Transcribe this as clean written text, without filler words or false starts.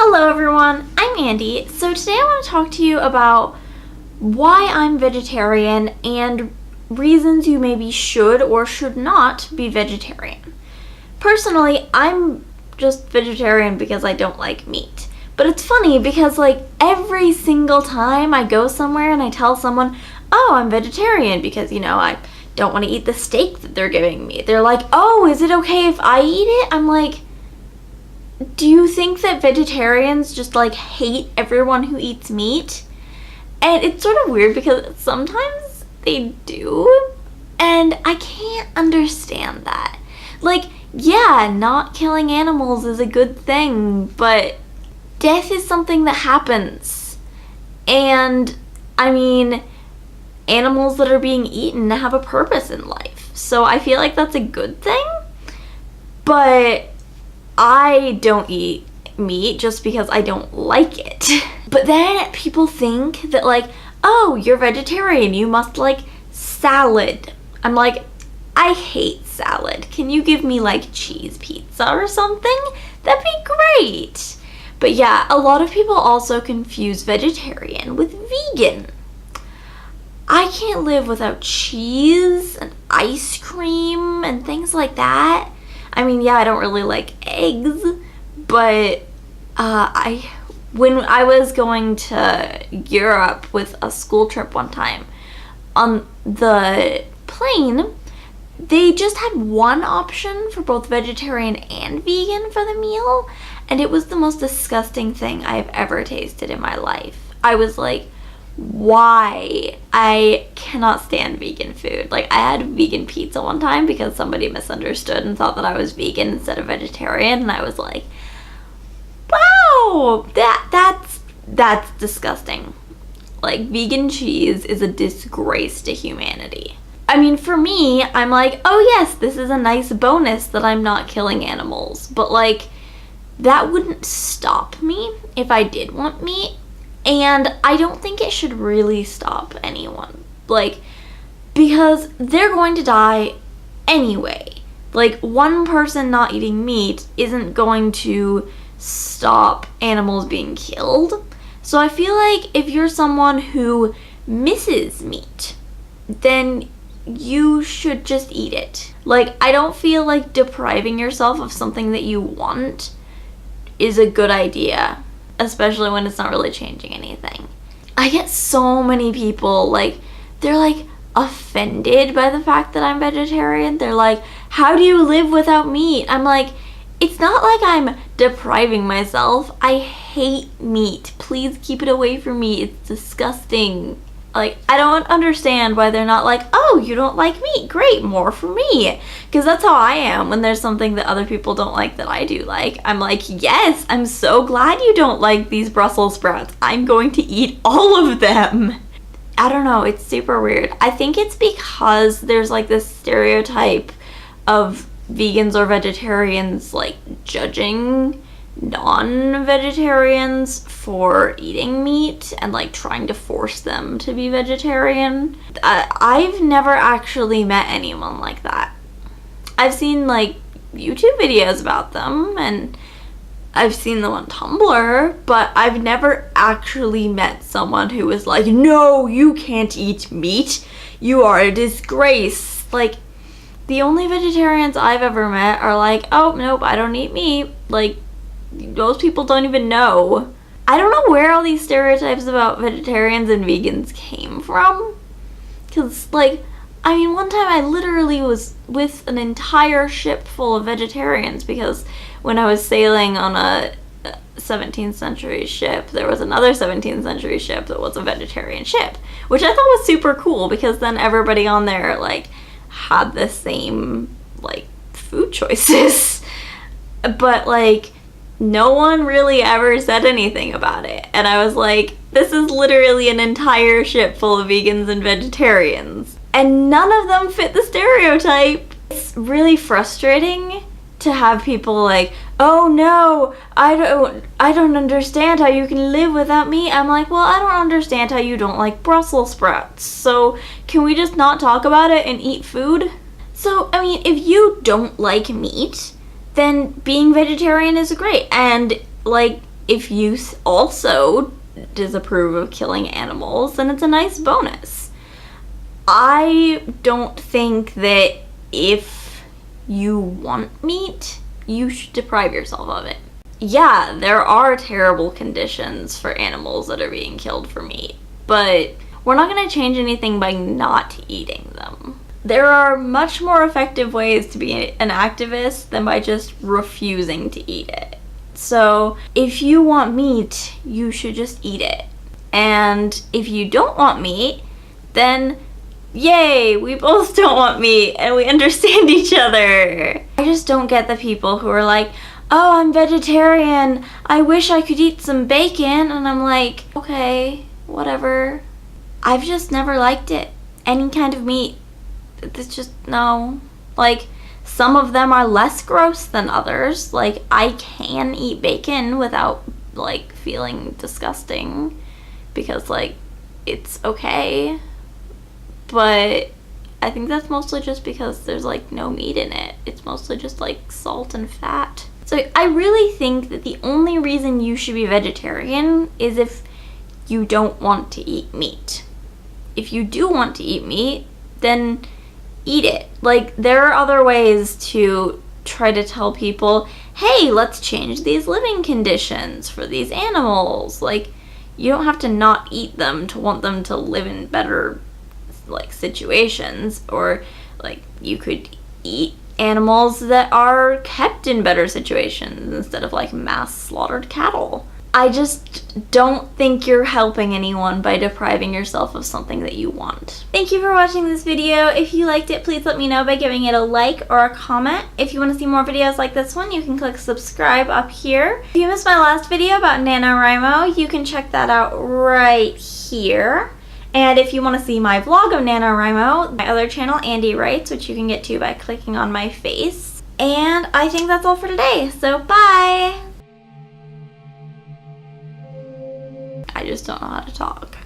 Hello everyone, I'm Andy. So today I want to talk to you about why I'm vegetarian and reasons you maybe should or should not be vegetarian. Personally, I'm just vegetarian because I don't like meat. But it's funny because every single time I go somewhere and I tell someone, oh, I'm vegetarian because, I don't want to eat the steak that they're giving me. They're like, oh, is it okay if I eat it? I'm like, do you think that vegetarians just hate everyone who eats meat? And it's sort of weird because sometimes they do, and I can't understand that. Yeah, not killing animals is a good thing, but death is something that happens. And, animals that are being eaten have a purpose in life. So I feel like that's a good thing, but I don't eat meat just because I don't like it. But then people think that oh, you're vegetarian, you must like salad. I'm like, I hate salad. Can you give me cheese pizza or something? That'd be great. But yeah, a lot of people also confuse vegetarian with vegan. I can't live without cheese and ice cream and things like that. Yeah, I don't really like eggs, but when I was going to Europe with a school trip one time, on the plane, they just had one option for both vegetarian and vegan for the meal, and it was the most disgusting thing I've ever tasted in my life. I was like, why? I cannot stand vegan food. I had vegan pizza one time because somebody misunderstood and thought that I was vegan instead of vegetarian, and I was like, wow, that's disgusting. Vegan cheese is a disgrace to humanity. For me, I'm like, oh yes, this is a nice bonus that I'm not killing animals, but that wouldn't stop me if I did want meat. And I don't think it should really stop anyone. Because they're going to die anyway. One person not eating meat isn't going to stop animals being killed. So I feel like if you're someone who misses meat, then you should just eat it. I don't feel like depriving yourself of something that you want is a good idea, especially when it's not really changing anything. I get so many people, they're offended by the fact that I'm vegetarian. They're like, how do you live without meat? I'm like, it's not like I'm depriving myself. I hate meat. Please keep it away from me. It's disgusting. I don't understand why they're not like, oh, you don't like meat? Great, more for me. Because that's how I am when there's something that other people don't like that I do like. I'm like, yes, I'm so glad you don't like these Brussels sprouts. I'm going to eat all of them. I don't know, it's super weird. I think it's because there's this stereotype of vegans or vegetarians judging non-vegetarians for eating meat and trying to force them to be vegetarian. I've never actually met anyone like that. I've seen YouTube videos about them, and I've seen them on Tumblr, but I've never actually met someone who was like, no, you can't eat meat, you are a disgrace. The only vegetarians I've ever met are oh, nope, I don't eat meat. Most people don't even know. I don't know where all these stereotypes about vegetarians and vegans came from. Because, one time I literally was with an entire ship full of vegetarians because when I was sailing on a 17th century ship, there was another 17th century ship that was a vegetarian ship, which I thought was super cool because then everybody on there, had the same, food choices. But, no one really ever said anything about it. And I was like, this is literally an entire ship full of vegans and vegetarians. And none of them fit the stereotype. It's really frustrating to have people oh no, I don't understand how you can live without meat. I'm like, well, I don't understand how you don't like Brussels sprouts. So can we just not talk about it and eat food? So, if you don't like meat, then being vegetarian is great. And if you also disapprove of killing animals, then it's a nice bonus. I don't think that if you want meat, you should deprive yourself of it. Yeah, there are terrible conditions for animals that are being killed for meat, but we're not going to change anything by not eating them. There are much more effective ways to be an activist than by just refusing to eat it. So if you want meat, you should just eat it. And if you don't want meat, then yay, we both don't want meat and we understand each other. I just don't get the people who are like, oh, I'm vegetarian, I wish I could eat some bacon. And I'm like, okay, whatever. I've just never liked it. Any kind of meat. It's just, no. Like, some of them are less gross than others. Like, I can eat bacon without, like, feeling disgusting. Because, like, it's okay. But I think that's mostly just because there's, like, no meat in it. It's mostly just, like, salt and fat. So I really think that the only reason you should be vegetarian is if you don't want to eat meat. If you do want to eat meat, then eat it. Like, there are other ways to try to tell people, hey, let's change these living conditions for these animals. Like, you don't have to not eat them to want them to live in better, like, situations. Or, like, you could eat animals that are kept in better situations instead of, like, mass slaughtered cattle. I just don't think you're helping anyone by depriving yourself of something that you want. Thank you for watching this video. If you liked it, please let me know by giving it a like or a comment. If you want to see more videos like this one, you can click subscribe up here. If you missed my last video about NaNoWriMo, you can check that out right here. And if you want to see my vlog of NaNoWriMo, my other channel, Andy Writes, which you can get to by clicking on my face. And I think that's all for today, so bye! I just don't know how to talk.